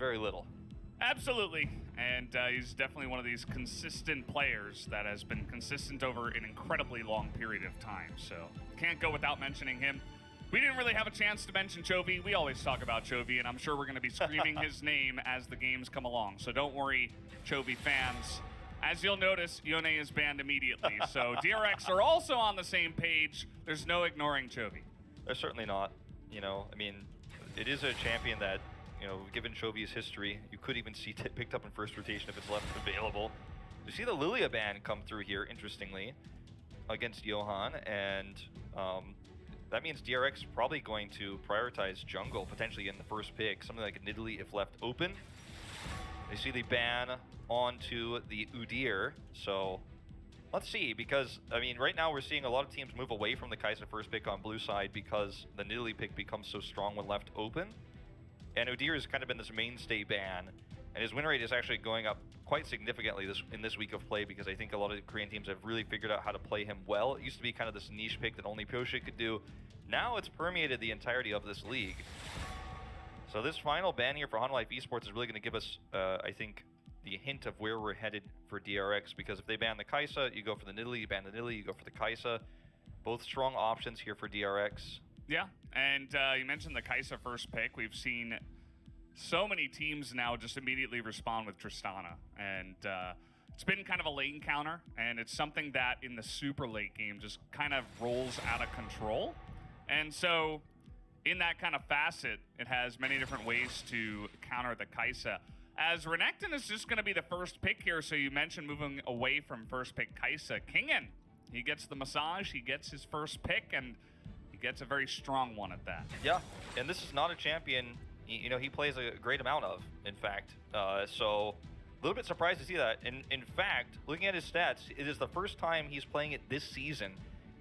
very little. Absolutely, and he's definitely one of these consistent players that has been consistent over an incredibly long period of time, so can't go without mentioning him. We didn't really have a chance to mention Chovy. We always talk about Chovy, and I'm sure we're going to be screaming his name as the games come along, so don't worry, Chovy fans. As you'll notice, Yone is banned immediately, so DRX are also on the same page. There's no ignoring Chovy. There's certainly not. You know, I mean, it is a champion that, you know, given Chovy's history, you could even see it picked up in first rotation if it's left available. You see the Lilia ban come through here, interestingly, against Johan, and that means DRX probably going to prioritize jungle, potentially in the first pick, something like a Nidalee if left open. You see the ban onto the Udyr, so let's see, because, I mean, right now we're seeing a lot of teams move away from the Kai'Sa first pick on blue side because the Nidalee pick becomes so strong when left open. And Udyr has kind of been this mainstay ban, and his win rate is actually going up quite significantly in this week of play because I think a lot of Korean teams have really figured out how to play him well. It used to be kind of this niche pick that only Pyosik could do. Now it's permeated the entirety of this league. So this final ban here for Hanwha Esports is really going to give us, I think, the hint of where we're headed for DRX, because if they ban the Kai'Sa, you go for the Nidalee, you ban the Nidalee, you go for the Kai'Sa. Both strong options here for DRX. Yeah, and you mentioned the Kai'Sa first pick. We've seen so many teams now just immediately respond with Tristana, and it's been kind of a lane counter, and it's something that in the super late game just kind of rolls out of control. And so in that kind of facet, it has many different ways to counter the Kai'Sa. As Renekton is just going to be the first pick here, so you mentioned moving away from first pick Kai'Sa. Kingen, he gets the massage, he gets his first pick, and he gets a very strong one at that. Yeah, and this is not a champion, you know, he plays a great amount of, in fact. So a little bit surprised to see that. And in fact, looking at his stats, it is the first time he's playing it this season.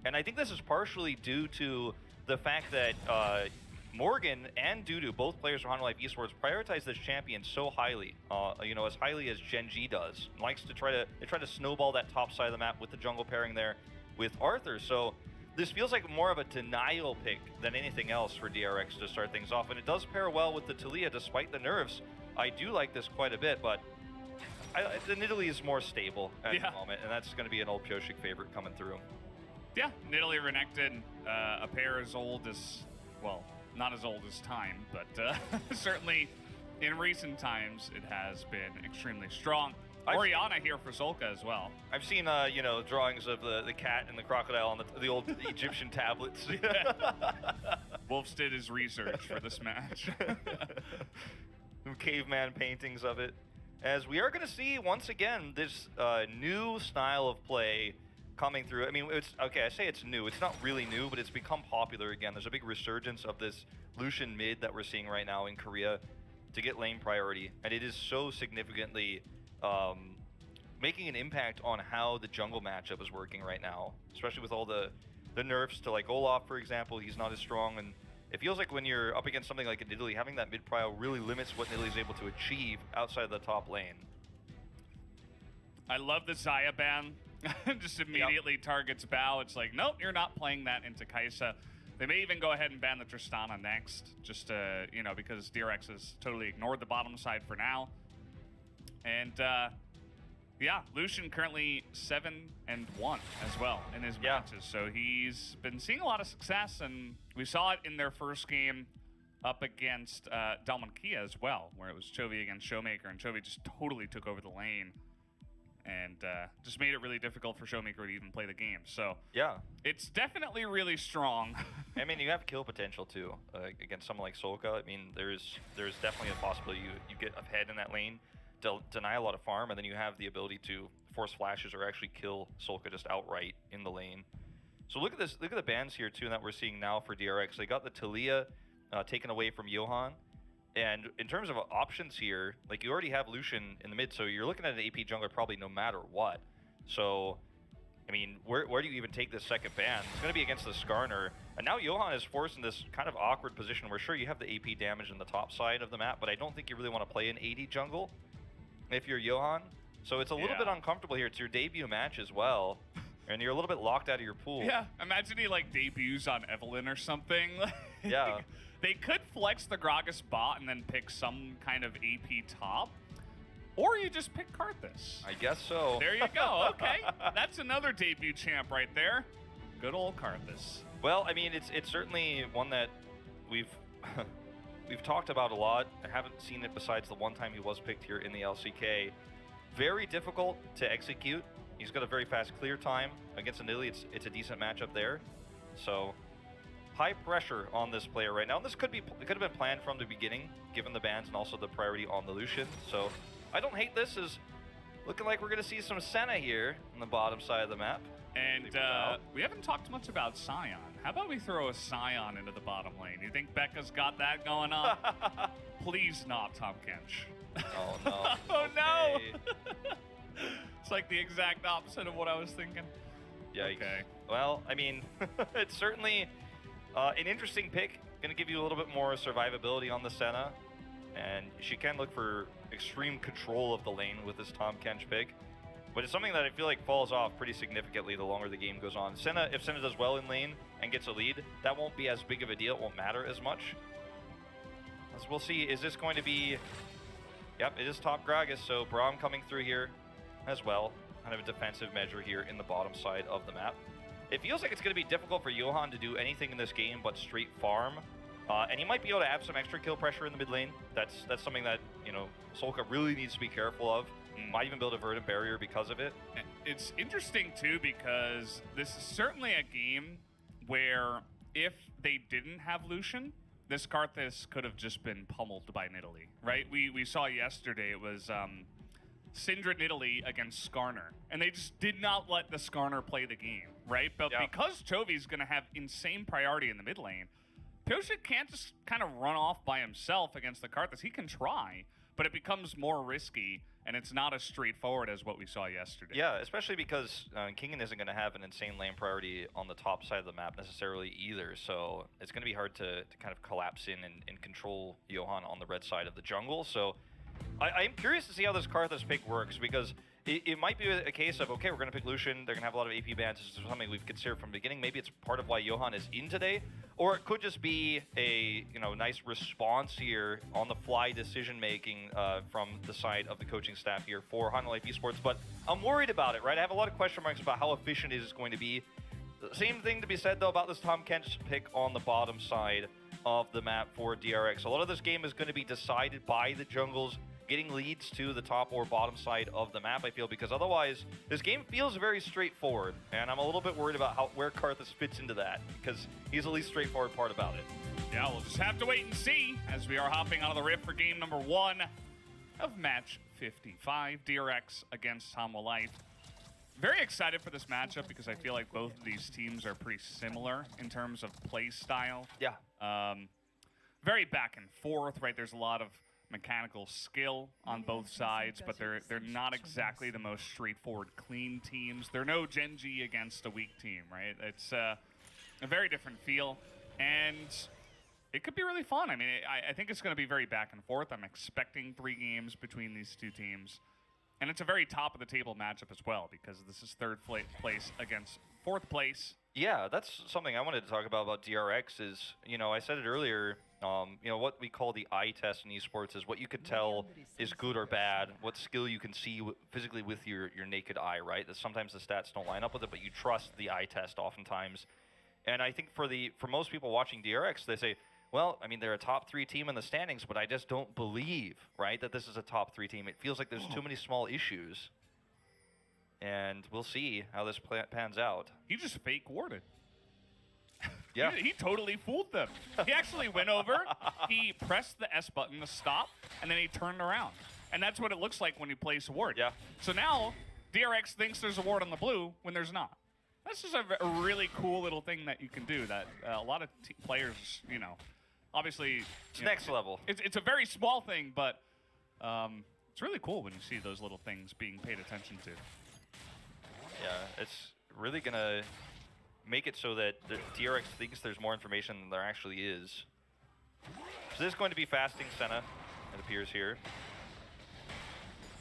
And I think this is partially due to the fact that Morgan and Dudu, both players from Hanwha Esports, prioritize this champion so highly, you know, as highly as Gen G does. Likes to try to snowball that top side of the map with the jungle pairing there with Arthur. So this feels like more of a denial pick than anything else for DRX to start things off, and it does pair well with the Taliyah despite the nerfs. I do like this quite a bit, but the Nidalee is more stable at the moment, and that's going to be an old Pyosik favorite coming through. Yeah, Nidalee Renekton, a pair as old as, well, not as old as time, but certainly in recent times it has been extremely strong. Orianna here for Solka as well. I've seen, you know, drawings of the cat and the crocodile on the old Egyptian tablets. Wolf's did his research for this match. Some caveman paintings of it. As we are going to see, once again, this new style of play coming through. I mean, it's okay, I say it's new. It's not really new, but it's become popular again. There's a big resurgence of this Lucian mid that we're seeing right now in Korea to get lane priority, and it is so significantly making an impact on how the jungle matchup is working right now, especially with all the nerfs to like Olaf, for example. He's not as strong, and it feels like when you're up against something like a Nidalee, having that mid prio really limits what Nidalee is able to achieve outside of the top lane. I love the Xayah ban. Just immediately targets Bao. It's like, nope, you're not playing that into Kai'Sa. They may even go ahead and ban the Tristana next, just to, you know, because DRX has totally ignored the bottom side for now. And yeah, Lucian currently 7-1 as well in his matches. So he's been seeing a lot of success, and we saw it in their first game up against Dalmankia as well, where it was Chovy against Showmaker, and Chovy just totally took over the lane and just made it really difficult for Showmaker to even play the game. So yeah, it's definitely really strong. I mean, you have kill potential too against someone like Solka. I mean, there's definitely a possibility you get ahead in that lane, deny a lot of farm, and then you have the ability to force flashes or actually kill Solka just outright in the lane. So look at this. Look at the bans here too that we're seeing now for DRX. They got the Taliyah taken away from Johan. And in terms of options here, like you already have Lucian in the mid, so you're looking at an AP jungler probably no matter what. So, I mean, where do you even take this second ban? It's going to be against the Skarner. And now Johan is forced in this kind of awkward position where sure, you have the AP damage in the top side of the map, but I don't think you really want to play an AD jungle if you're Johan. So it's a little bit uncomfortable here. It's your debut match as well. And you're a little bit locked out of your pool. Yeah, imagine he like debuts on Evelynn or something. Yeah. They could flex the Gragas bot and then pick some kind of AP top. Or you just pick Karthus. I guess so. There you go. Okay. That's another debut champ right there. Good old Karthus. Well, I mean, it's certainly one that we've we've talked about a lot. I haven't seen it besides the one time he was picked here in the LCK. Very difficult to execute. He's got a very fast clear time. Against a Nidalee, it's a decent matchup there. So high pressure on this player right now. And this could have been planned from the beginning, given the bans and also the priority on the Lucian. So I don't hate this. Is looking like we're going to see some Senna here on the bottom side of the map. And we haven't talked much about Sion. How about we throw a Sion into the bottom lane? You think Becca's got that going on? Please not, Tom Kench. Oh, no. Oh, no! Okay. It's like the exact opposite of what I was thinking. Yikes. Okay. Well, I mean, it's certainly an interesting pick. Going to give you a little bit more survivability on the Senna. And she can look for extreme control of the lane with this Tom Kench pick. But it's something that I feel like falls off pretty significantly the longer the game goes on. Senna, if Senna does well in lane and gets a lead, that won't be as big of a deal. It won't matter as much. As we'll see, is this going to be... Yep, it is top Gragas, so Braum coming through here as well. Kind of a defensive measure here in the bottom side of the map. It feels like it's going to be difficult for Johan to do anything in this game but straight farm. And he might be able to have some extra kill pressure in the mid lane. That's something that, you know, Solka really needs to be careful of. Might even be able to avert a barrier because of it. It's interesting, too, because this is certainly a game where if they didn't have Lucian, this Karthus could have just been pummeled by Nidalee, right? We saw yesterday it was Syndra Nidalee against Skarner, and they just did not let the Skarner play the game, right? But because Chovy's going to have insane priority in the mid lane, Pyosik can't just kind of run off by himself against the Karthus. He can try, but it becomes more risky, and it's not as straightforward as what we saw yesterday. Yeah, especially because Kingen isn't going to have an insane lane priority on the top side of the map necessarily either, so it's going to be hard to kind of collapse in and control Johan on the red side of the jungle. So I'm curious to see how this Karthus pick works, because it might be a case of, okay, we're going to pick Lucian, they're going to have a lot of AP bans, this is something we've considered from the beginning. Maybe it's part of why Johan is in today, or it could just be a nice response here on the fly decision making from the side of the coaching staff here for Hanwha Esports. But I'm worried about it, right? I have a lot of question marks about how efficient it is going to be. Same thing to be said though about this Tom Kench pick on the bottom side of the map for DRX. A lot of this game is going to be decided by the jungles getting leads to the top or bottom side of the map, I feel, because otherwise this game feels very straightforward, and I'm a little bit worried about where Karthus fits into that, because he's the least straightforward part about it. Yeah, we'll just have to wait and see as we are hopping out of the rift for game number 1 of match 55, DRX against Hanwha Life. Very excited for this matchup because I feel like both of these teams are pretty similar in terms of play style. Yeah. Very back and forth, right? There's a lot of mechanical skill on both sides, but they're not exactly the most straightforward, clean teams. They're no Genji against a weak team, right? It's a very different feel, and it could be really fun. I mean, I think it's going to be very back and forth. I'm expecting 3 games between these two teams, and it's a very top-of-the-table matchup as well, because this is third place against fourth place. Yeah, that's something I wanted to talk about DRX is, I said it earlier, what we call the eye test in esports is what you could tell is good or bad, what skill you can see physically with your naked eye, right? That sometimes the stats don't line up with it, but you trust the eye test oftentimes. And I think for most people watching DRX, they say, well, I mean, they're a top 3 team in the standings, but I just don't believe, right, that this is a top 3 team. It feels like there's too many small issues. And we'll see how this pans out. He just fake warded. Yeah. He totally fooled them. He actually went over, he pressed the S button to stop, and then he turned around. And that's what it looks like when you place a ward. Yeah. So now, DRX thinks there's a ward on the blue when there's not. That's just a really cool little thing that you can do that a lot of players, obviously... It's next level. It's a very small thing, but it's really cool when you see those little things being paid attention to. Yeah, it's really going to make it so that the DRX thinks there's more information than there actually is. So this is going to be fasting Senna, it appears here.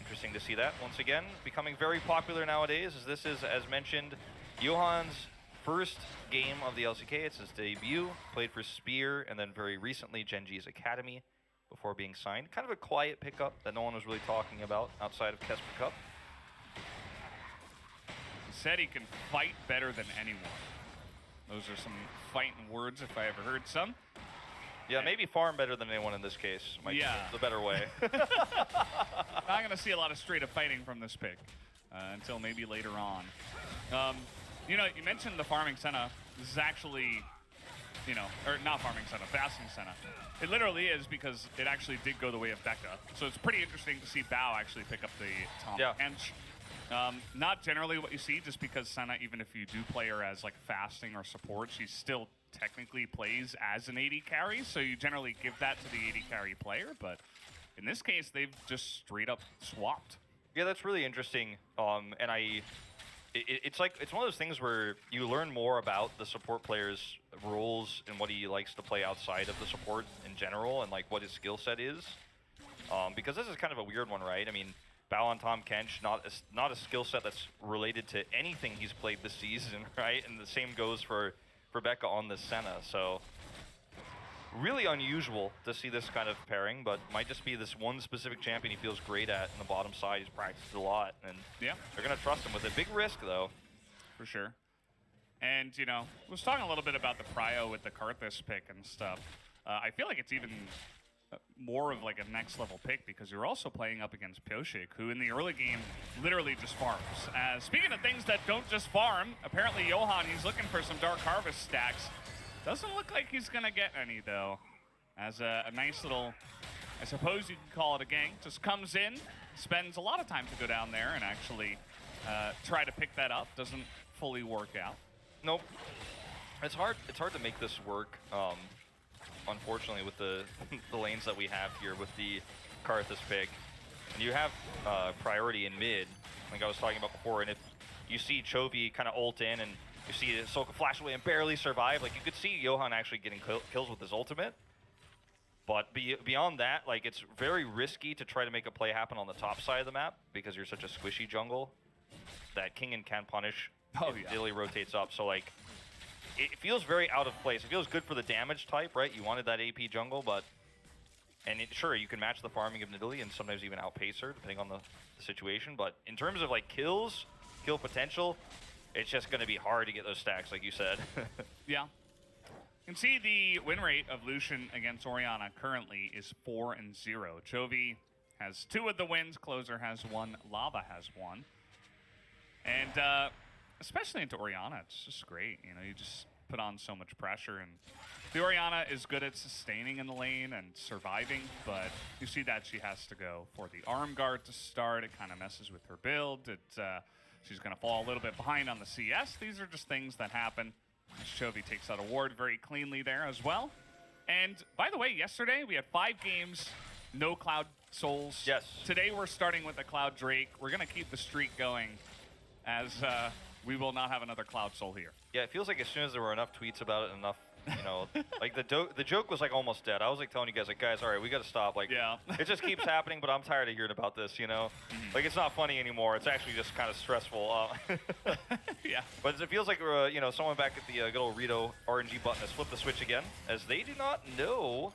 Interesting to see that once again. Becoming very popular nowadays, as this is, as mentioned, Johan's first game of the LCK. It's his debut. Played for Spear and then very recently Genji's Academy before being signed. Kind of a quiet pickup that no one was really talking about outside of Kesper Cup. He said he can fight better than anyone. Those are some fighting words if I ever heard some. Yeah, maybe farm better than anyone in this case. Might be the better way. Not going to see a lot of straight up fighting from this pick until maybe later on. You know, you mentioned the farming Senna. This is actually, you know, or not farming Senna, fasting Senna. It literally is because it actually did go the way of Becca. So it's pretty interesting to see Bao actually pick up the Tom Kench. Not generally what you see, just because Senna, even if you do play her as like fasting or support, she still technically plays as an AD carry. So you generally give that to the AD carry player. But in this case, they've just straight up swapped. Yeah, that's really interesting. And it's like, it's one of those things where you learn more about the support player's roles and what he likes to play outside of the support in general and like what his skill set is. Because this is kind of a weird one, right? I mean, Bao on Tom Kench, not a skill set that's related to anything he's played this season, right? And the same goes for Becca on this Senna. So really unusual to see this kind of pairing, but might just be this one specific champion he feels great at in the bottom side. He's practiced a lot, and they're going to trust him with a big risk, though. For sure. And, you know, I was talking a little bit about the prio with the Karthus pick and stuff. I feel like it's even more of like a next level pick because you're also playing up against Pyoshik, who in the early game literally just farms. Speaking of things that don't just farm, apparently Johan, he's looking for some Dark Harvest stacks. Doesn't look like he's gonna get any though. As a nice little, I suppose you can call it a gank, just comes in, spends a lot of time to go down there and actually try to pick that up. Doesn't fully work out. Nope. It's hard to make this work. Unfortunately, with the lanes that we have here with the Karthus pick, and you have priority in mid, like I was talking about before. And if you see Chovy kind of ult in, and you see Solka flash away and barely survive, like you could see Johan actually getting kills with his ultimate. But beyond that, like it's very risky to try to make a play happen on the top side of the map because you're such a squishy jungle that Kingen can punish if Dilly rotates up. So like, it feels very out of place. It feels good for the damage type, right? You wanted that AP jungle, but... And sure, you can match the farming of Nidalee and sometimes even outpace her, depending on the situation. But in terms of like kills, kill potential, it's just going to be hard to get those stacks, like you said. Yeah. You can see the win rate of Lucian against Orianna currently is 4-0. Chovy has 2 of the wins, Closer has 1, Lava has 1. And especially into Orianna, it's just great. You know, you just put on so much pressure, and the Orianna is good at sustaining in the lane and surviving, but you see that she has to go for the arm guard to start. It kind of messes with her build. She's going to fall a little bit behind on the CS. These are just things that happen. Chovy takes that award very cleanly there as well. And by the way, yesterday we had 5 games, no Cloud Souls. Yes. Today we're starting with the Cloud Drake. We're going to keep the streak going as we will not have another Cloud Soul here. Yeah, it feels like as soon as there were enough tweets about it, enough, you know, like the joke was like almost dead. I was like telling you guys, like, guys, all right, we got to stop. Like, it just keeps happening, but I'm tired of hearing about this, you know? Like, it's not funny anymore. It's actually just kind of stressful. Yeah. But it feels like, you know, someone back at the good old Rito RNG button has flipped the switch again, as they do not know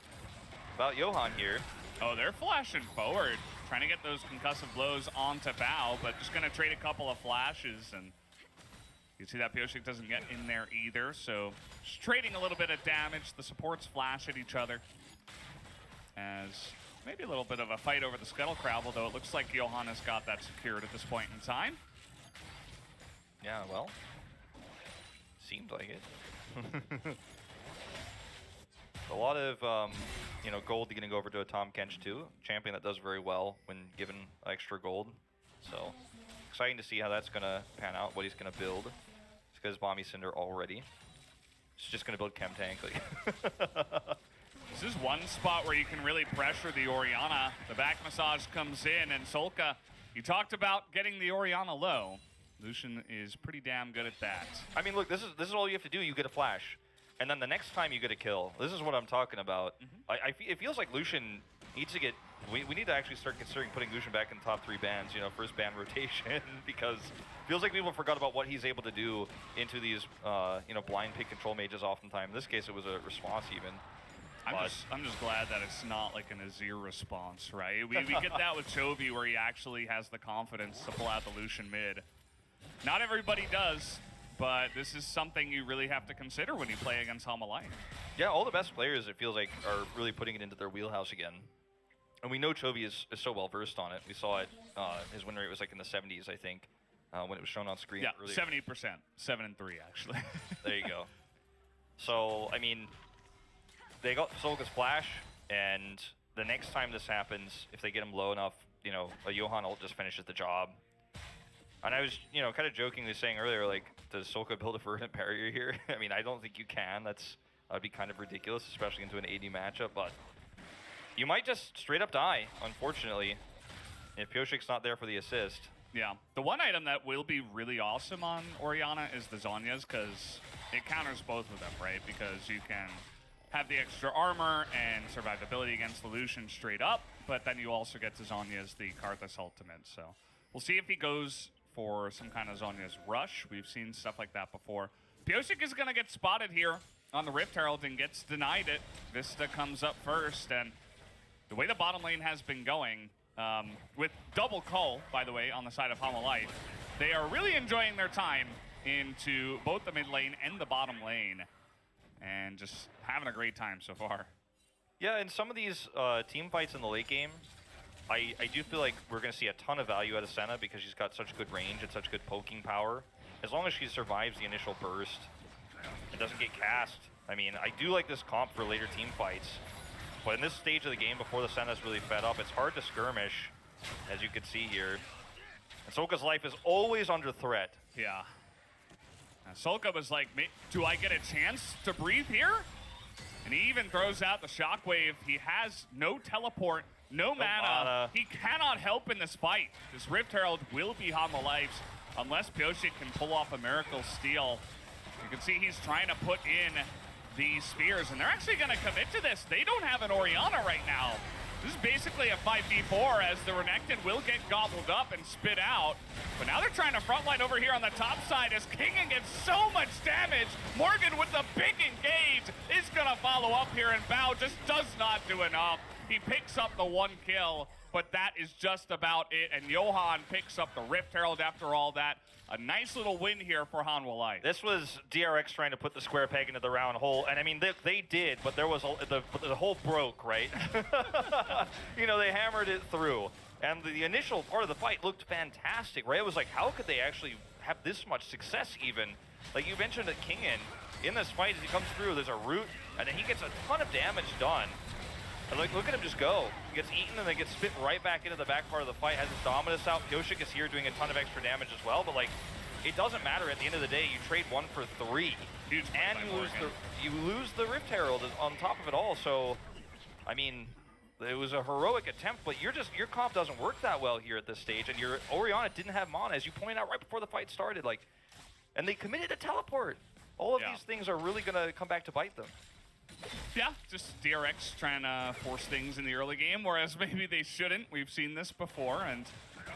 about Johan here. Oh, they're flashing forward, trying to get those concussive blows onto Bao, but just going to trade a couple of flashes, and you see that Pyoshik doesn't get in there either, so just trading a little bit of damage. The supports flash at each other as maybe a little bit of a fight over the Scuttle Crab, although it looks like Johan has got that secured at this point in time. Yeah, well, seemed like it. A lot of, you know, gold going to go over to a Tom Kench too. Champion that does very well when given extra gold. So, exciting to see how that's going to pan out, what he's going to build. He's got his Bomby Cinder already. He's just going to build Chem Tank. This is one spot where you can really pressure the Orianna. The back massage comes in, and Solka, you talked about getting the Orianna low. Lucian is pretty damn good at that. I mean, look, this is all you have to do. You get a flash. And then the next time you get a kill, this is what I'm talking about. It feels like Lucian needs to get we need to actually start considering putting Lucian back in the top 3 bans, you know, first ban rotation, because it feels like people forgot about what he's able to do into these, you know, blind pick control mages oftentimes. In this case, it was a response even. I'm just glad that it's not like an Azir response, right? We get that with Chovy where he actually has the confidence to pull out the Lucian mid. Not everybody does, but this is something you really have to consider when you play against Hanwha. Yeah, all the best players, it feels like, are really putting it into their wheelhouse again. And we know Chovy is so well versed on it. We saw it, his win rate was like in the 70s, I think, when it was shown on screen earlier. 70%, 7-3 actually. There you go. So, I mean, they got Solka's flash, and the next time this happens, if they get him low enough, you know, a Johan ult just finishes the job. And I was, you know, kind of jokingly saying earlier, like, does Solka build a verdant barrier here? I mean, I don't think you can. That'd be kind of ridiculous, especially into an AD matchup, but you might just straight up die, unfortunately, if Pioshik's not there for the assist. Yeah. The one item that will be really awesome on Orianna is the Zhonya's, because it counters both of them, right? Because you can have the extra armor and survivability against the Lucian straight up, but then you also get to Zhonya's the Karthus ultimate. So we'll see if he goes for some kind of Zhonya's rush. We've seen stuff like that before. Pioshik is going to get spotted here on the Rift Herald and gets denied it. Vista comes up first, and the way the bottom lane has been going, with double cull, by the way, on the side of Hanwha, they are really enjoying their time into both the mid lane and the bottom lane, and just having a great time so far. Yeah, in some of these team fights in the late game, I do feel like we're going to see a ton of value out of Senna because she's got such good range and such good poking power. As long as she survives the initial burst and doesn't get cast. I mean, I do like this comp for later team fights, but in this stage of the game, before the Senna's really fed up, it's hard to skirmish, as you can see here. And Solka's life is always under threat. Yeah. Solka was like, do I get a chance to breathe here? And he even throws out the shockwave. He has no teleport, no mana. He cannot help in this fight. This Rift Herald will be Hanwha unless Pioshik can pull off a miracle steal. You can see he's trying to put in the spears, and they're actually going to commit to this. They don't have an Orianna right now. This is basically a 5v4 as the Renekton will get gobbled up and spit out. But now they're trying to frontline over here on the top side as Kingen gets so much damage. Morgan with the big engage is going to follow up here, and Bao just does not do enough. He picks up the 1 kill, but that is just about it. And Johan picks up the Rift Herald after all that. A nice little win here for Hanwha. This was DRX trying to put the square peg into the round hole, and I mean, they did, but there was the hole broke, right? You know, they hammered it through, and the initial part of the fight looked fantastic, right? It was like, how could they actually have this much success even? Like you mentioned that Kingen, in this fight, as he comes through, there's a root, and then he gets a ton of damage done. And like, look at him just go. He gets eaten and then gets spit right back into the back part of the fight, has his Dominus out. Pioshik is here doing a ton of extra damage as well, but like, it doesn't matter at the end of the day. You trade 1 for 3, and you lose the Rift Herald on top of it all. So, I mean, it was a heroic attempt, but your comp doesn't work that well here at this stage, and your Orianna didn't have mana, as you pointed out right before the fight started. Like, and they committed a teleport. All of these things are really gonna come back to bite them. Yeah, just DRX trying to force things in the early game, whereas maybe they shouldn't. We've seen this before, and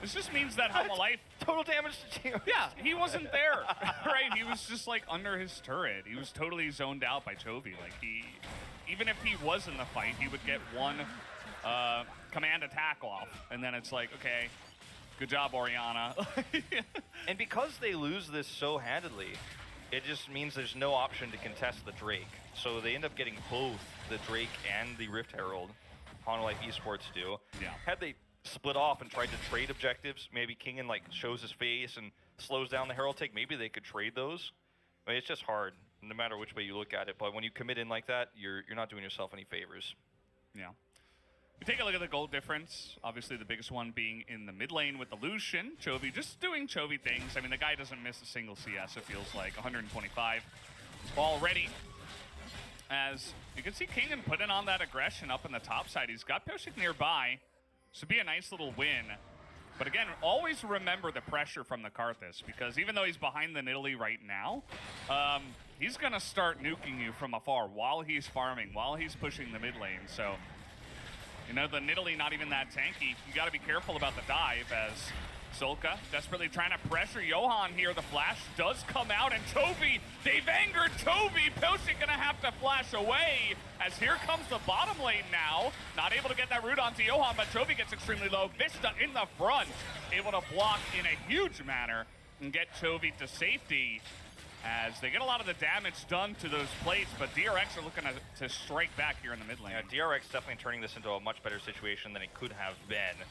this just means that Hanwha total damage to team. Yeah, he wasn't there, right? He was just like under his turret. He was totally zoned out by Chovy. Like even if he was in the fight, he would get 1 command attack off, and then it's like, okay, good job, Orianna. And because they lose this so handedly, it just means there's no option to contest the Drake. So they end up getting both the Drake and the Rift Herald. Hanwha Esports do. Yeah. Had they split off and tried to trade objectives, maybe Kingen like shows his face and slows down the Herald take, maybe they could trade those. I mean, it's just hard, no matter which way you look at it. But when you commit in like that, you're not doing yourself any favors. Yeah. We take a look at the gold difference. Obviously, the biggest one being in the mid lane with the Lucian. Chovy just doing Chovy things. I mean, the guy doesn't miss a single CS, it feels like. 125 already. As you can see Kingen putting on that aggression up in the top side. He's got Pioshik nearby. Should be a nice little win. But again, always remember the pressure from the Karthus, because even though he's behind the Nidalee right now, he's going to start nuking you from afar while he's farming, while he's pushing the mid lane. So, You know, the Nidalee not even that tanky. You got to be careful about the dive as Solka desperately trying to pressure Johan here. The flash does come out, and Toby, they've angered Toby. Pyosik gonna have to flash away as here comes the bottom lane now. Not able to get that root onto Johan, but Toby gets extremely low. Vista in the front, able to block in a huge manner and get Toby to safety as they get a lot of the damage done to those plates, but DRX are looking to strike back here in the mid lane. Yeah, DRX definitely turning this into a much better situation than it could have been.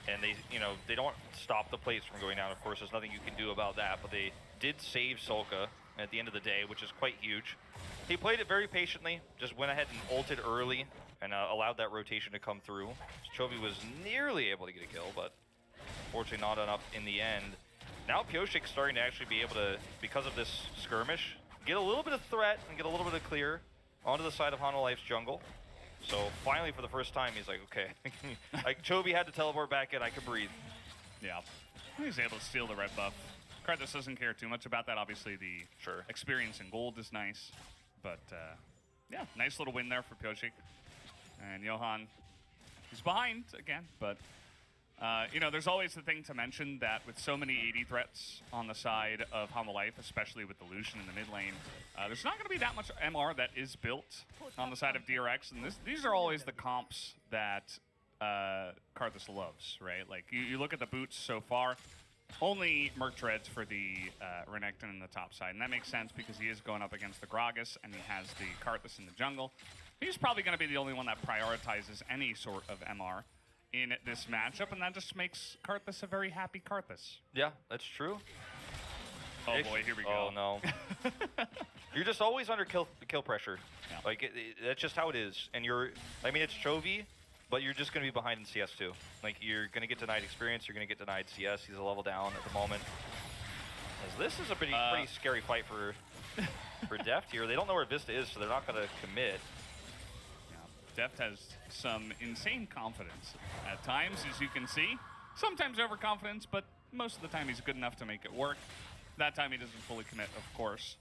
And they, you know, they don't stop the plates from going down. Of course, there's nothing you can do about that, but they did save Solka at the end of the day, which is quite huge. He played it very patiently, just went ahead and ulted early and allowed that rotation to come through. Chovy was nearly able to get a kill, but unfortunately not enough in the end. Now Pyosik's starting to actually be able to, because of this skirmish, get a little bit of threat and get a little bit of clear onto the side of Hanwha Life's jungle. So finally, for the first time, he's like, okay, like Chovy had to teleport back in, I can breathe. Yeah, he's able to steal the red buff. Karthus doesn't care too much about that. Obviously, the experience in gold is nice, but yeah, nice little win there for Pyosik. And Johan, he's behind again, but you know, there's always the thing to mention that with so many AD threats on the side of Hanwha Life, especially with the Lucian in the mid lane, there's not going to be that much MR that is built on the side of DRX, and these are always the comps that Karthus loves, right? Like, you look at the boots so far, only Merc Dreads for the Renekton in the top side, and that makes sense because he is going up against the Gragas, and he has the Karthus in the jungle. He's probably going to be the only one that prioritizes any sort of MR in this matchup, and that just makes Karthus a very happy Karthus. Yeah, that's true. Oh boy, here we go. Oh no. You're just always under kill pressure. Yeah. Like, that's just how it is. And I mean, it's Chovy, but you're just going to be behind in CS too. Like, you're going to get denied experience, you're going to get denied CS. He's a level down at the moment. As this is a pretty scary fight for Deft here. They don't know where Vista is, so they're not going to commit. Yeah. Deft has some insane confidence at times, as you can see. Sometimes overconfidence, but most of the time he's good enough to make it work. That time he doesn't fully commit, of course.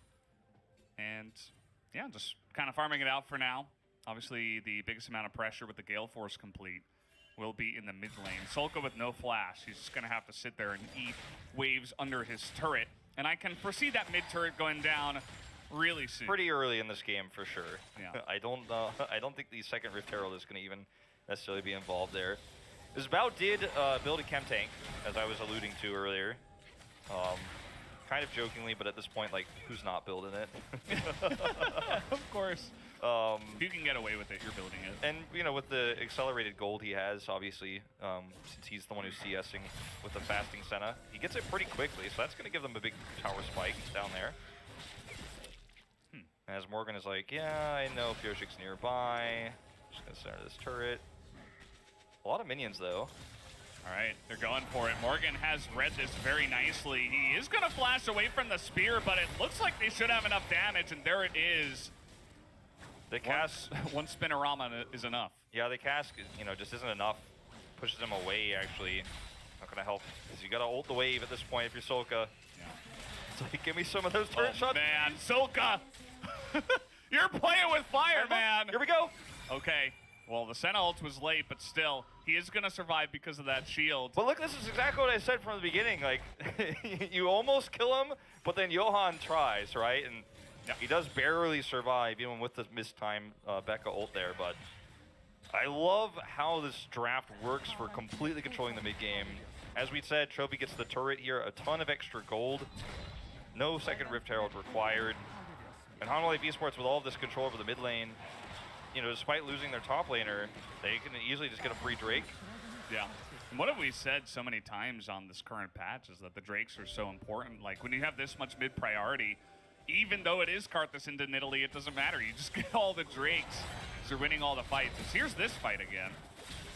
And yeah, just kind of farming it out for now. Obviously, the biggest amount of pressure with the Gale Force complete will be in the mid lane. Solka with no flash. He's just going to have to sit there and eat waves under his turret. And I can foresee that mid turret going down really soon. Pretty early in this game, for sure. Yeah. I don't think the second Rift Herald is going to even necessarily be involved there. Zbao did build a chem tank, as I was alluding to earlier. Kind of jokingly, but at this point, like, who's not building it? Of course. If you can get away with it, you're building it. And, you know, with the accelerated gold he has, obviously, since he's the one who's CSing with the fasting Senna, he gets it pretty quickly, so that's going to give them a big tower spike down there. As Morgan is like, yeah, I know Pyosik's nearby. Just going to center this turret. A lot of minions, though. All right, they're going for it. Morgan has read this very nicely. He is going to flash away from the spear, but it looks like they should have enough damage, and there it is. The cast... One Spinorama is enough. Yeah, the cask, you know, just isn't enough. Pushes him away, actually. Not going to help. Because you got to ult the wave at this point if you're Solka. Yeah. It's like, give me some of those turret shots. Man, Solka! You're playing with fire, man! Here we go! Okay. Well, the Senna ult was late, but still, he is going to survive because of that shield. But look, this is exactly what I said from the beginning. Like, you almost kill him, but then Johan tries, right? And he does barely survive, even with the mistimed Becca ult there. But I love how this draft works for completely controlling the mid-game. As we said, Chovy gets the turret here, a ton of extra gold. No second Rift Herald required. And Hanwha Life Esports, with all of this control over the mid lane, you know, despite losing their top laner, they can easily just get a free Drake. Yeah. And what have we said so many times on this current patch is that the Drakes are so important. Like, when you have this much mid-priority, even though it is Karthus into Nidalee, it doesn't matter. You just get all the Drakes. They're winning all the fights. And here's this fight again.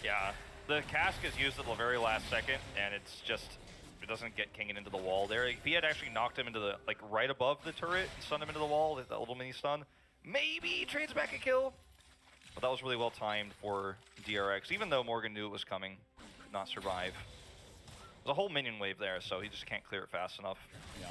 Yeah. The cask is used at the very last second, and it's just... It doesn't get Kingen into the wall there. If he had actually knocked him into the, like, right above the turret and stunned him into the wall, that little mini stun, maybe he trades back a kill. But that was really well timed for DRX, even though Morgan knew it was coming. Could not survive. There's a whole minion wave there, so he just can't clear it fast enough. Yeah.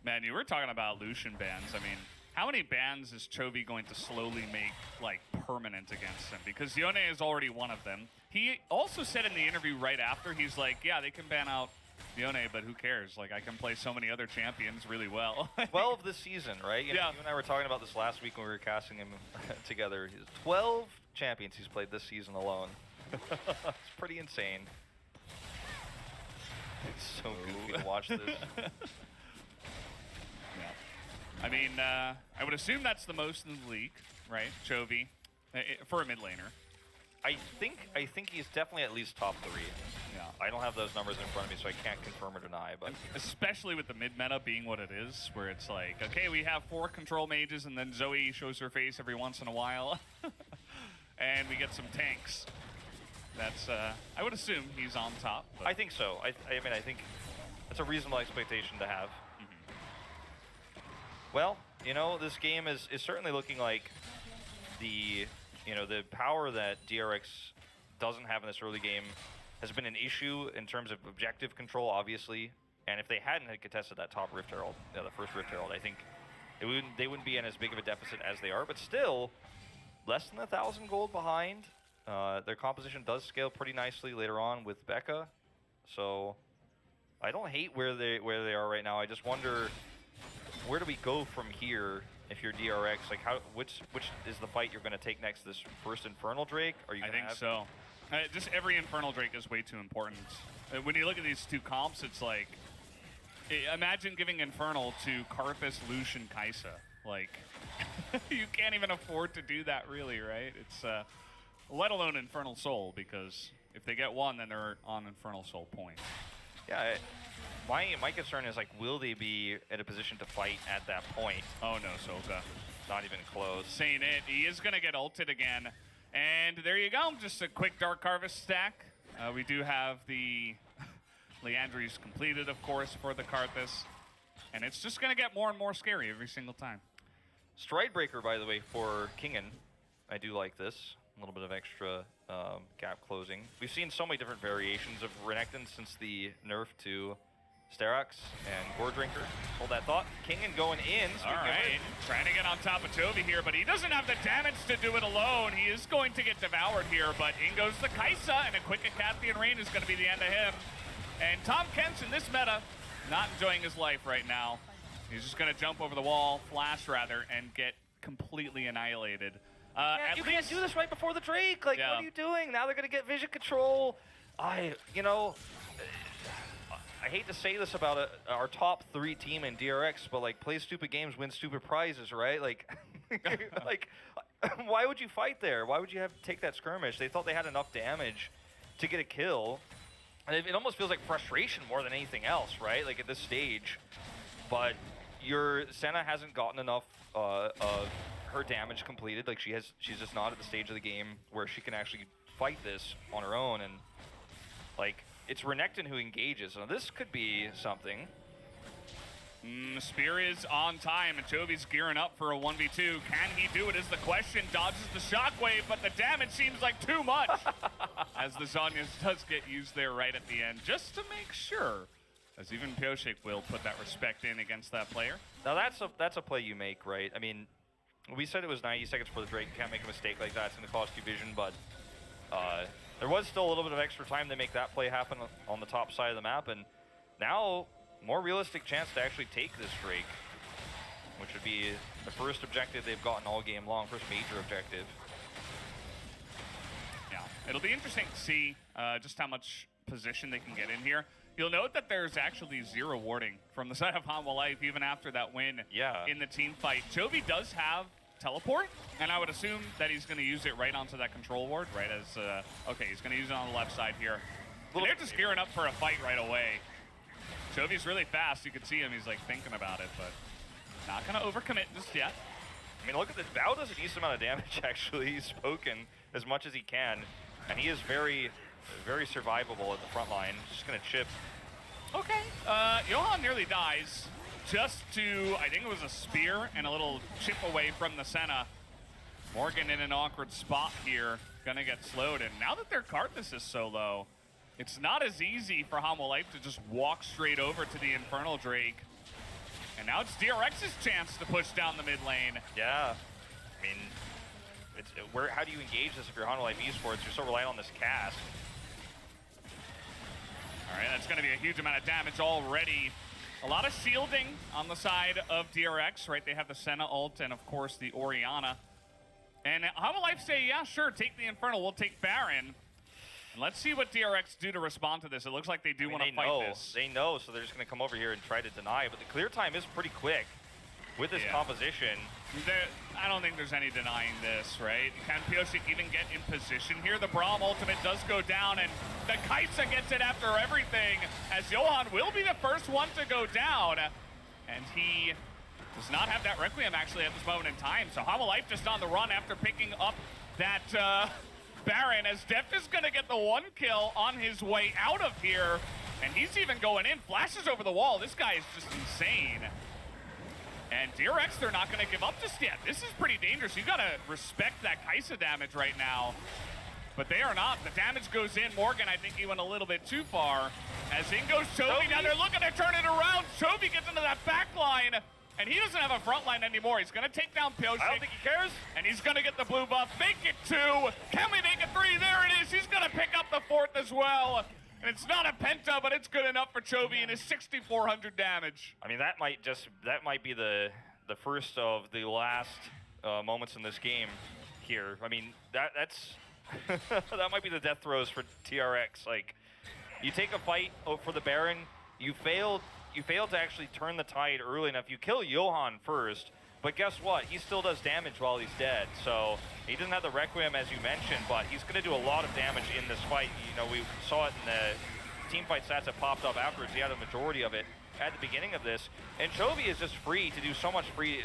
Man, you were talking about Lucian bans. I mean, How many bans is Chovy going to slowly make, like, permanent against him? Because Yone is already one of them. He also said in the interview right after, he's like, yeah, they can ban out Yone, but who cares? Like, I can play so many other champions really well. 12 this season, right? You know, Yeah. you and I were talking about this last week when we were casting him together. 12 champions he's played this season alone. It's pretty insane. It's so goofy to watch this. I mean, I would assume that's the most in the league, right? Chovy, for a mid laner. I think he's definitely at least top 3. Yeah. I don't have those numbers in front of me, so I can't confirm or deny. But especially with the mid meta being what it is, where it's like, okay, we have 4 control mages, and then Zoe shows her face every once in a while, and we get some tanks. That's I would assume he's on top. But I think so. I mean, I think that's a reasonable expectation to have. Well, you know, this game is certainly looking like the power that DRX doesn't have in this early game has been an issue in terms of objective control, obviously. And if they hadn't had contested that top Rift Herald, the first Rift Herald, I think they wouldn't be in as big of a deficit as they are. But still, less than 1,000 gold behind. Their composition does scale pretty nicely later on with Becca. So I don't hate where they are right now. I just wonder, where do we go from here if you're DRX? Like, which is the fight you're going to take next? This first Infernal Drake? Are you? I think so. Just every Infernal Drake is way too important. When you look at these 2 comps, it's like, imagine giving Infernal to Karthus, Lucian, Kai'Sa. Like, you can't even afford to do that, really, right? It's let alone Infernal Soul, because if they get 1, then they're on Infernal Soul points. Yeah. My concern is, like, will they be in a position to fight at that point? Oh no, Soka. Not even close. Saying it, he is going to get ulted again. And there you go, just a quick Dark Harvest stack. We do have the Leandries completed, of course, for the Karthus. And it's just going to get more and more scary every single time. Stridebreaker, by the way, for Kingen. I do like this. A little bit of extra gap closing. We've seen so many different variations of Renekton since the nerf to Sterox and Gore Drinker. Hold that thought. Kingen going in. All right, trying to get on top of Chovy here, but he doesn't have the damage to do it alone. He is going to get devoured here, but in goes the Kai'Sa, and a quick Acathian Rain is going to be the end of him. And Tom Kent's in this meta, not enjoying his life right now. He's just going to jump over the wall, flash rather, and get completely annihilated. You can't do this right before the Drake. Like, what are you doing? Now they're going to get vision control. I hate to say this about our top 3 team in DRX, but, like, play stupid games, win stupid prizes, right? Like, like, why would you fight there? Why would you have to take that skirmish? They thought they had enough damage to get a kill. And it almost feels like frustration more than anything else, right? Like, at this stage. But your Senna hasn't gotten enough of her damage completed. Like, she's just not at the stage of the game where she can actually fight this on her own. And, like, it's Renekton who engages. Now, this could be something. Spear is on time, and Chovy's gearing up for a 1v2. Can he do it is the question. Dodges the shockwave, but the damage seems like too much. As the Zhonya's does get used there right at the end, just to make sure. As even Pioshik will put that respect in against that player. Now, that's a play you make, right? I mean, we said it was 90 seconds for the Drake. You can't make a mistake like that. It's going to cost you vision, but there was still a little bit of extra time to make that play happen on the top side of the map, and now more realistic chance to actually take this Drake, which would be the first objective they've gotten all game long, first major objective. Yeah, it'll be interesting to see just how much position they can get in here. You'll note that there's actually 0 warding from the side of Hanwha Life even after that win in the team fight. Chovy does have teleport, and I would assume that he's going to use it right onto that control ward, right as, okay, he's going to use it on the left side here. And they're just gearing up for a fight right away. Chovy's really fast. You can see him. He's, like, thinking about it, but not going to overcommit just yet. I mean, look at this. Bao does a decent amount of damage, actually. He's spoken as much as he can, and he is very, very survivable at the front line. Just going to chip. Okay. Johan nearly dies just to, I think it was a spear and a little chip away from the Senna. Morgan in an awkward spot here. Going to get slowed, and now that their Karthus is so low, it's not as easy for Hanwha Life to just walk straight over to the Infernal Drake And now it's DRX's chance to push down the mid lane. Yeah. I mean, how do you engage this if you're Hanwha Esports? You're so reliant on this cast. All right, that's going to be a huge amount of damage already. A lot of shielding on the side of DRX, right? They have the Senna ult and, of course, the Orianna. And Hanwha say, yeah, sure, take the Infernal. We'll take Baron. And let's see what DRX do to respond to this. It looks like they do want to fight this. They know, so they're just going to come over here and try to deny. But the clear time is pretty quick with this composition. I don't think there's any denying this, right? Can Pyosik even get in position here? The Braum ultimate does go down, and the Kaisa gets it after everything, as Johan will be the first one to go down. And he does not have that Requiem, actually, at this moment in time. So Hanwha just on the run after picking up that Baron, as Deft is going to get the 1 kill on his way out of here. And he's even going in, flashes over the wall. This guy is just insane. And DRX, they're not going to give up just yet. This is pretty dangerous. You got to respect that Kaisa damage right now. But they are not. The damage goes in. Morgan, I think he went a little bit too far. As in goes Chovy. Now they're looking to turn it around. Chovy gets into that back line. And he doesn't have a front line anymore. He's going to take down Pyosik. I don't think he cares. And he's going to get the blue buff. Make it 2. Can we make it 3? There it is. He's going to pick up the 4th as well. And it's not a penta, but it's good enough for Chovy and his 6,400 damage. I mean, that might be the first of the last moments in this game here. I mean, that's that might be the death throes for TRX. Like, you take a fight for the Baron, you failed to actually turn the tide early enough. You kill Johan first, but guess what? He still does damage while he's dead. So he doesn't have the Requiem, as you mentioned, but he's going to do a lot of damage in this fight. You know, we saw it in the team fight stats that popped up afterwards. He had a majority of it at the beginning of this. And Chovy is just free to do so much free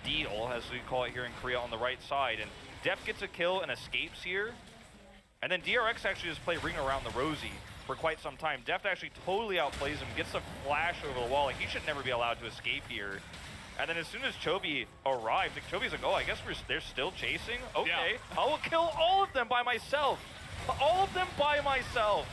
deal, as we call it here in Korea, on the right side. And Def gets a kill and escapes here. And then DRX actually just play Ring Around the Rosie for quite some time. Deft actually totally outplays him, gets a flash over the wall. Like, he should never be allowed to escape here. And then as soon as Chovy arrived, like, Chovy's like, oh, I guess they're still chasing? Okay, yeah. I will kill all of them by myself. All of them by myself.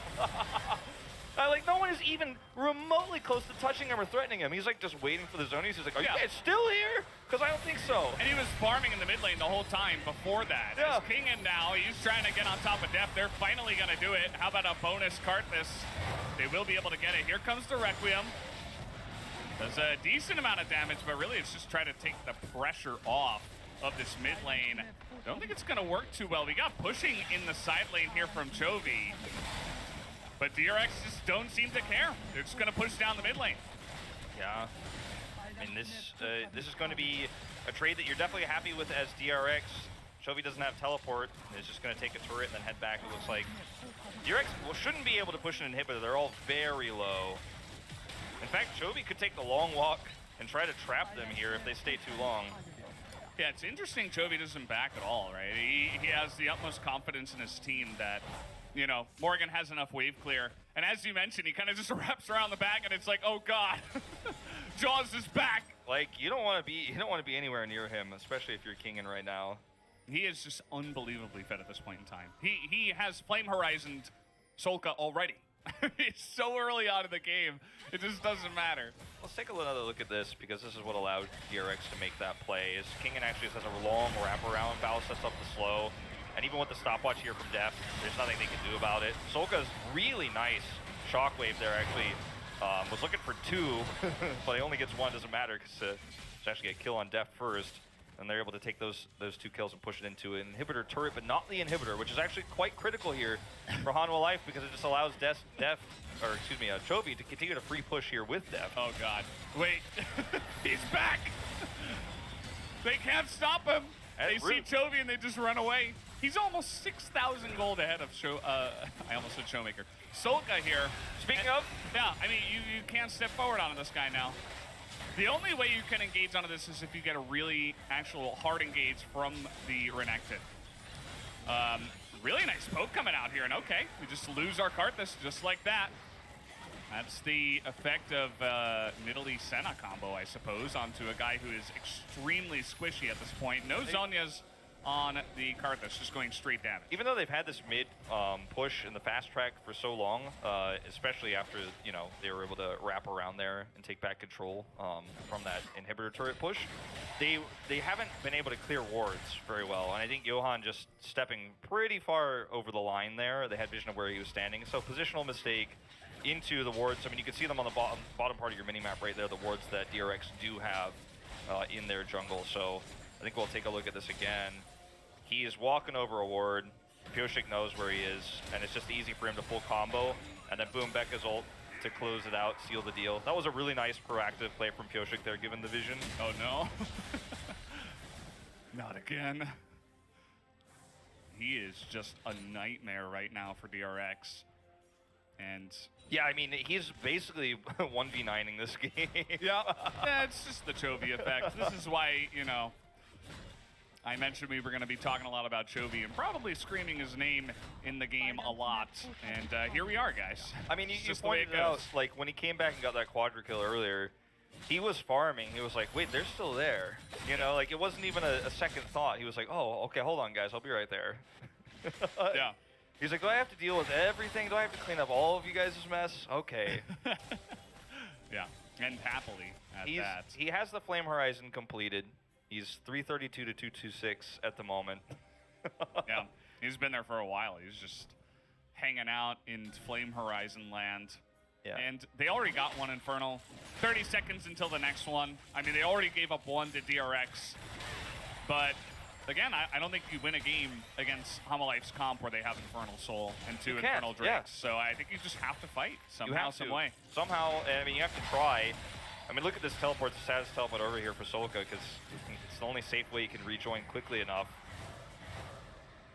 Like, no one is even remotely close to touching him or threatening him. He's like just waiting for the zonies. He's like, are you guys still here? Because I don't think so. And he was farming in the mid lane the whole time before that. Yeah. As King in now, he's trying to get on top of Def. They're finally going to do it. How about a bonus cart this? They will be able to get it. Here comes the Requiem. Does a decent amount of damage, but really it's just trying to take the pressure off of this mid lane. Don't think it's going to work too well. We got pushing in the side lane here from Chovy. But DRX just don't seem to care. They're just going to push down the mid lane. Yeah. I mean, this is going to be a trade that you're definitely happy with as DRX. Chovy doesn't have teleport. It's just going to take a turret and then head back, it looks like. DRX shouldn't be able to push an inhibitor. They're all very low. In fact, Chovy could take the long walk and try to trap them here if they stay too long. Yeah, it's interesting Chovy doesn't back at all, right? He has the utmost confidence in his team that, you know, Morgan has enough wave clear. And as you mentioned, he kind of just wraps around the back and it's like, oh God, Jaws is back. Like, you don't want to be anywhere near him, especially if you're Kingin right now. He is just unbelievably fed at this point in time. He has Flame Horizoned Solka already. It's so early on in the game, it just doesn't matter. Let's take another look at this, because this is what allowed DRX to make that play. Is Kingin actually has a long wraparound, Bao sets up the slow, and even with the stopwatch here from Def, there's nothing they can do about it. Solka's really nice shockwave there, actually. Was looking for 2, but he only gets 1, doesn't matter, because it's actually a kill on Def first. And they're able to take those 2 kills and push it into an inhibitor turret, but not the inhibitor, which is actually quite critical here for Hanwha Life, because it just allows Chovy to continue to free push here with Def. Oh God, wait, he's back. They can't stop him. They see Chovy and they just run away. He's almost 6,000 gold ahead of I almost said Showmaker. Solka here. Speaking of, yeah, I mean, you can't step forward onto this guy now. The only way you can engage onto this is if you get a really actual hard engage from the Renekton. Really nice poke coming out here, and okay, we just lose our Karthus just like that. That's the effect of Nidalee Senna combo, I suppose, onto a guy who is extremely squishy at this point. No Zhonya's on the Karthus, just going straight damage. Even though they've had this mid push in the fast track for so long, especially after, you know, they were able to wrap around there and take back control from that inhibitor turret push, they haven't been able to clear wards very well. And I think Johan just stepping pretty far over the line there. They had vision of where he was standing. So positional mistake into the wards. I mean, you can see them on the bottom part of your minimap right there, the wards that DRX do have in their jungle. So I think we'll take a look at this again. He is walking over a ward. Pyosik knows where he is, and it's just easy for him to full combo. And then boom, Becca's ult to close it out, seal the deal. That was a really nice proactive play from Pyosik there, given the vision. Oh no. Not again. He is just a nightmare right now for DRX. And yeah, I mean, he's basically 1v9ing this game. yeah, it's just the Chovy effect. This is why, you know, I mentioned we were going to be talking a lot about Chovy and probably screaming his name in the game a lot. And here we are, guys. I mean, you pointed out, like, when he came back and got that quadra kill earlier, he was farming. He was like, wait, they're still there. You know, like, it wasn't even a second thought. He was like, oh, okay, hold on, guys. I'll be right there. Yeah. He's like, do I have to deal with everything? Do I have to clean up all of you guys' mess? Okay. Yeah, and happily at that. He has the Flame Horizon completed. He's 332 to 226 at the moment. Yeah, he's been there for a while. He's just hanging out in Flame Horizon land. Yeah. And they already got one Infernal. 30 seconds until the next one. I mean, they already gave up one to DRX. But again, I don't think you win a game against Hanwha comp where they have Infernal Soul and two Infernal Drakes. Yeah. So I think you just have to fight somehow, some way. Somehow, I mean, you have to try. I mean, look at this teleport, the saddest teleport over here for Solka, because it's the only safe way you can rejoin quickly enough.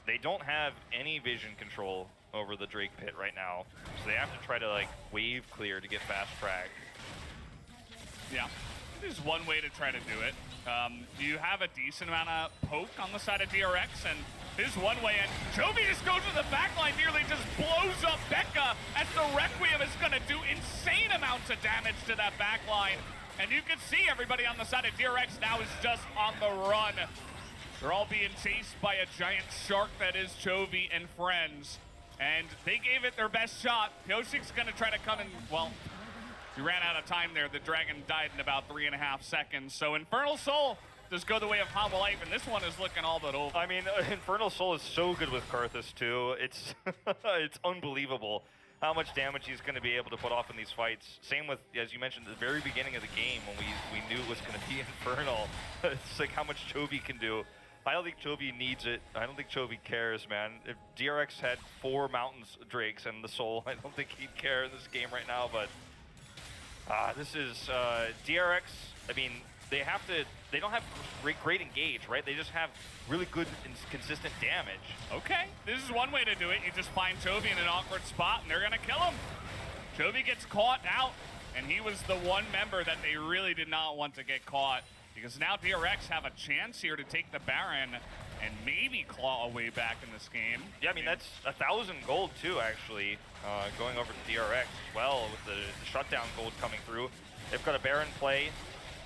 They don't have any vision control over the Drake pit right now, so they have to try to, like, wave clear to get fast track. Yeah, there's one way to try to do it. You have a decent amount of poke on the side of DRX, and there's one way, and Chovy just goes to the backline, nearly just blows up Becca, as the Requiem is going to do insane amounts of damage to that backline. And you can see everybody on the side of DRX now is just on the run. They're all being chased by a giant shark that is Chovy and friends. And they gave it their best shot. Pyosik's going to try to come in, well, he ran out of time there. The Dragon died in about 3.5 seconds. So Infernal Soul does go the way of Hanwha Life, and this one is looking all but over. I mean, Infernal Soul is so good with Karthus, too. It's it's unbelievable how much damage he's going to be able to put off in these fights. Same with, as you mentioned, the very beginning of the game when we knew it was going to be Infernal. It's like how much Chovy can do. I don't think Chovy needs it. I don't think Chovy cares, man. If DRX had 4 Mountains Drakes and the Soul, I don't think he'd care in this game right now, but this is DRX. I mean, they don't have great engage, right? They just have really good and consistent damage. Okay, this is one way to do it. You just find Chovy in an awkward spot and they're gonna kill him. Chovy gets caught out, and he was the one member that they really did not want to get caught, because now DRX have a chance here to take the Baron and maybe claw a way back in this game. Yeah, I mean, that's 1,000 gold too, actually, going over to DRX as well, with the shutdown gold coming through. They've got a Baron play,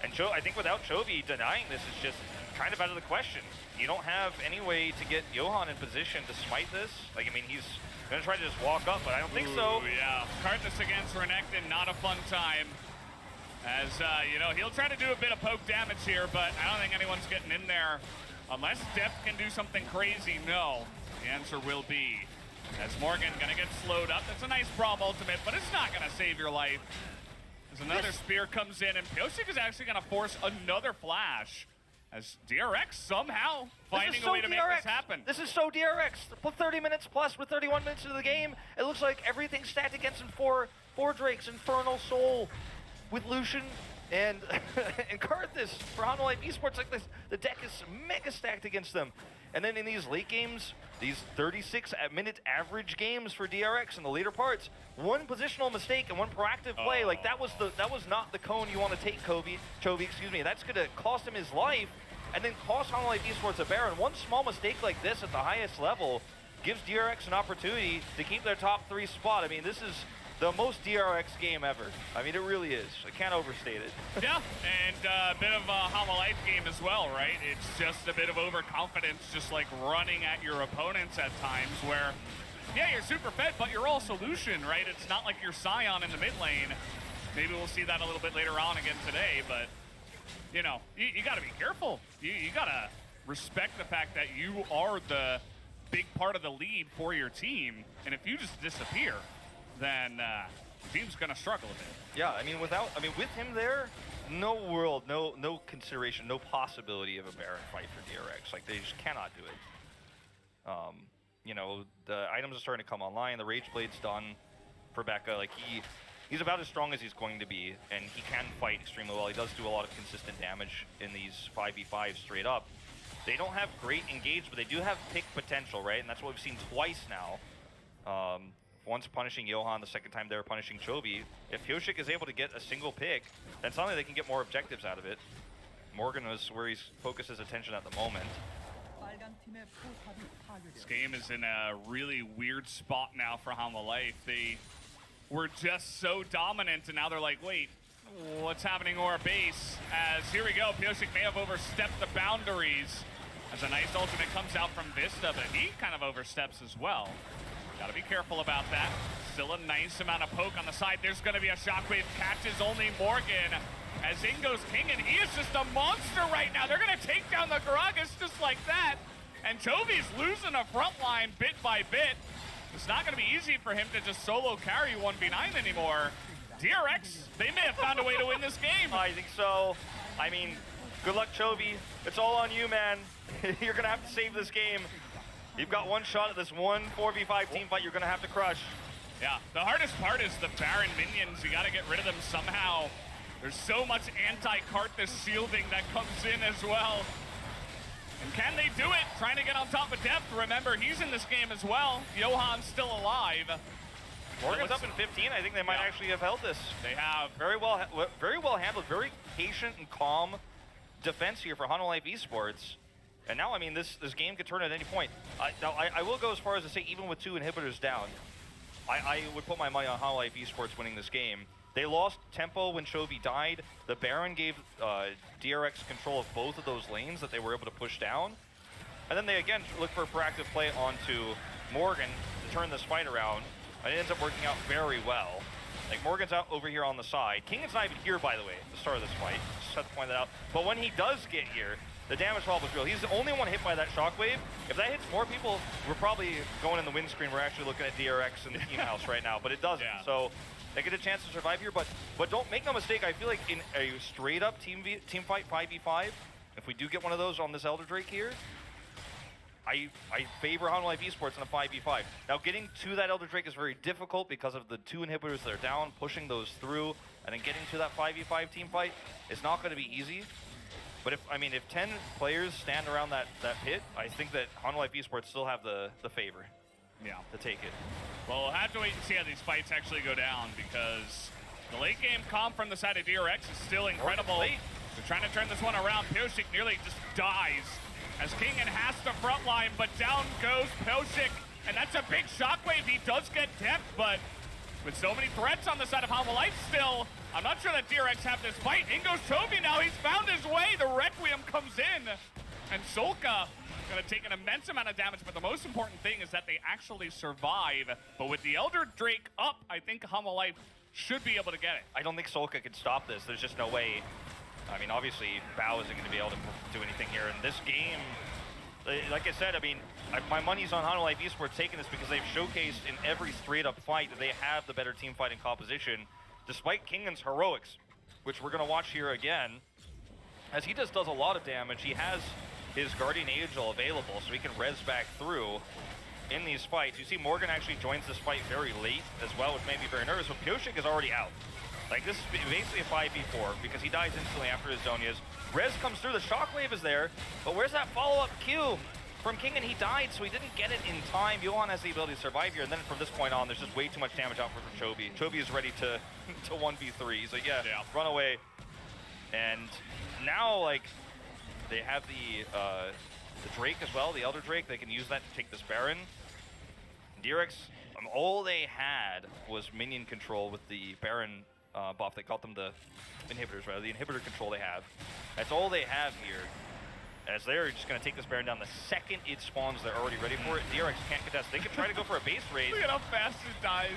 and I think without Chovy denying this is just kind of out of the question. You don't have any way to get Johan in position to smite this. Like, I mean, he's gonna try to just walk up, but I don't think so. Yeah, Karthus against Renekton, not a fun time. As, you know, he'll try to do a bit of poke damage here, but I don't think anyone's getting in there. Unless Deft can do something crazy, no. The answer will be, as Morgan gonna get slowed up. That's a nice Braum ultimate, but it's not gonna save your life. As another spear comes in, and Pyosik is actually gonna force another flash. As DRX somehow finding a way to make this happen. This is so DRX. 30 minutes plus with 31 minutes into the game. It looks like everything's stacked against him. Four Drakes, Infernal Soul with Lucian and and Karthus for Hanwha Esports. Like this, the deck is mega stacked against them. And then in these late games, these 36-minute average games for DRX in the later parts, one positional mistake and one proactive play, like that was not the cone you want to take, Chovy, excuse me. That's gonna cost him his life, and then cost Hanwha Esports a Baron. One small mistake like this at the highest level gives DRX an opportunity to keep their top 3 spot. I mean, this is the most DRX game ever. I mean, it really is. I can't overstate it. Yeah, and a bit of a Hanwha Life game as well, right? It's just a bit of overconfidence, just like running at your opponents at times where, yeah, you're super fed, but you're all solution, right? It's not like you're Scion in the mid lane. Maybe we'll see that a little bit later on again today, but, you know, you gotta be careful. You gotta respect the fact that you are the big part of the lead for your team, and if you just disappear, then the team's gonna struggle a bit. Yeah, I mean, with him there, no consideration, no possibility of a Baron fight for DRX. Like, they just cannot do it. You know, the items are starting to come online. The Rage Blade's done for Becca. Like, he's about as strong as he's going to be, and he can fight extremely well. He does do a lot of consistent damage in these 5v5s straight up. They don't have great engage, but they do have pick potential, right? And that's what we've seen twice now. Once punishing Johan, the second time they were punishing Chovy. If Pyosik is able to get a single pick, then suddenly they can get more objectives out of it. Morgan is where he's focused his attention at the moment. This game is in a really weird spot now for Hanwha Life. They were just so dominant, and now they're like, wait, what's happening to our base? As here we go, Pyosik may have overstepped the boundaries. As a nice ultimate comes out from Vista, but he kind of oversteps as well. Gotta be careful about that. Still a nice amount of poke on the side. There's gonna be a shockwave, catches only Morgan. As in goes King, and he is just a monster right now. They're gonna take down the Gragas just like that. And Chovy's losing a front line bit by bit. It's not gonna be easy for him to just solo carry 1v9 anymore. DRX, they may have found a way to win this game. I think so. I mean, good luck, Chovy. It's all on you, man. You're gonna have to save this game. You've got one shot at this 4v5 team fight you're gonna have to crush. Yeah, the hardest part is the Baron minions. You gotta get rid of them somehow. There's so much anti-Karthus shielding that comes in as well. And can they do it? Trying to get on top of Depth. Remember, he's in this game as well. Johan's still alive. Morgan's up in 15. I think they might actually have held this. They have. Very well handled, very patient and calm defense here for Hanwha Life Esports. And now, I mean, this game could turn at any point. I will go as far as to say, even with 2 inhibitors down, I would put my money on Hanwha Life Esports winning this game. They lost tempo when Chovy died. The Baron gave DRX control of both of those lanes that they were able to push down. And then they, again, look for a proactive play onto Morgan to turn this fight around. And it ends up working out very well. Like, Morgan's out over here on the side. King is not even here, by the way, at the start of this fight. Just have to point that out. But when he does get here, the damage fall was real. He's the only one hit by that shockwave. If that hits more people, we're probably going in the windscreen. We're actually looking at DRX and the team house right now, but it doesn't. Yeah. So they get a chance to survive here, but don't make no mistake. I feel like in a straight up team fight 5v5, if we do get one of those on this Elder Drake here, I favor Hanwha Life Esports in a 5v5. Now, getting to that Elder Drake is very difficult because of the 2 inhibitors that are down, pushing those through, and then getting to that 5v5 team fight is not going to be easy. But if 10 players stand around that pit, I think that Hanwha Life Esports still have the favor. Yeah, to take it. Well, we'll have to wait and see how these fights actually go down, because the late game comp from the side of DRX is still incredible. They're trying to turn this one around. Pyosik nearly just dies as King has to frontline, but down goes Pyosik, and that's a big shockwave. He does get depth, but with so many threats on the side of Hanwha Life still, I'm not sure that DRX have this fight. In goes Chovy now. He's found his way. The Requiem comes in, and Solka gonna take an immense amount of damage, but the most important thing is that they actually survive. But with the Elder Drake up, I think Hanwha Life should be able to get it. I don't think Solka can stop this. There's just no way. I mean, obviously, Bao isn't gonna be able to do anything here. In this game, like I said, I mean, my money's on Hanwha Life Esports taking this because they've showcased in every straight-up fight that they have the better team fighting composition, despite Kingan's heroics, which we're going to watch here again. As he just does a lot of damage, he has his Guardian Angel available, so he can res back through in these fights. You see Morgan actually joins this fight very late as well, which made me very nervous, but Pyosik is already out. Like, this is basically a 5v4 because he dies instantly after his Zonias. Res comes through, the shockwave is there, but where's that follow-up Q from Kingan? He died, so he didn't get it in time. Johan has the ability to survive here, and then from this point on, there's just way too much damage out for Chovy. Chovy is ready to 1v3, so yeah, run away. And now, like, they have the Drake as well, the Elder Drake. They can use that to take this Baron. DRX All they had was minion control with the Baron buff. They called them the inhibitors, right? The inhibitor control they have. That's all they have here. As they're just going to take this Baron down the second it spawns, they're already ready for it. DRX can't contest. They could try to go for a base raid. Look at how fast it dies.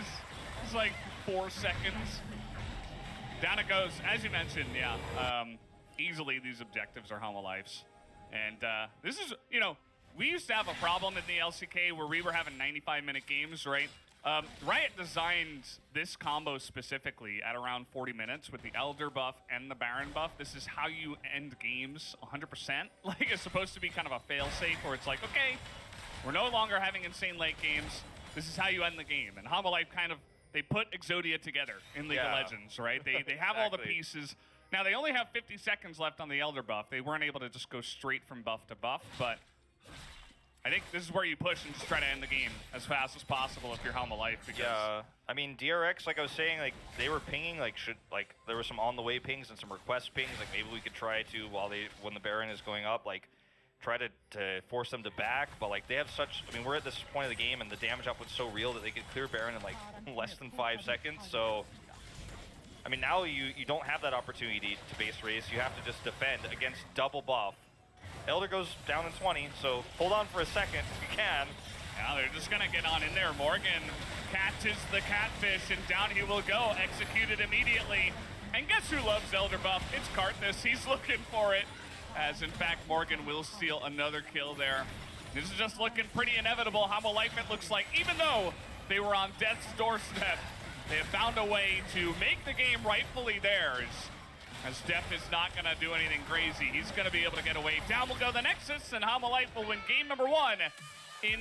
It's like 4 seconds. Down it goes. As you mentioned, yeah. Easily these objectives are Hanwha Life's. And this is, you know, we used to have a problem in the LCK where we were having 95-minute games, right? Riot designed this combo specifically at around 40 minutes with the Elder buff and the Baron buff. This is how you end games 100%. Like, it's supposed to be kind of a fail-safe where it's like, okay, we're no longer having insane late games. This is how you end the game. And Hanwha Life kind of, they put Exodia together in League of Legends, right? They have all the pieces. Now, they only have 50 seconds left on the Elder buff. They weren't able to just go straight from buff to buff, but I think this is where you push and just try to end the game as fast as possible if you're Hanwha Life. Because yeah, I mean, DRX, like I was saying, like they were pinging, like there were some on-the-way pings and some request pings. Like maybe we could try to, when the Baron is going up, like try to force them to back. But like they have such, I mean, we're at this point of the game and the damage output's so real that they could clear Baron in like less than 5 seconds. So, I mean, now you don't have that opportunity to base race. You have to just defend against double buff. Elder goes down in 20, so hold on for a second if you can. Now they're just gonna get on in there. Morgan catches the catfish and down he will go, executed immediately. And guess who loves Elder buff? It's Karthus. He's looking for it. As in fact, Morgan will steal another kill there. This is just looking pretty inevitable. Hanwha Life, it looks like, even though they were on death's doorstep, they have found a way to make the game rightfully theirs. As Def is not going to do anything crazy. He's going to be able to get away. Down will go the Nexus, and Hanwha Life will win game number 1 in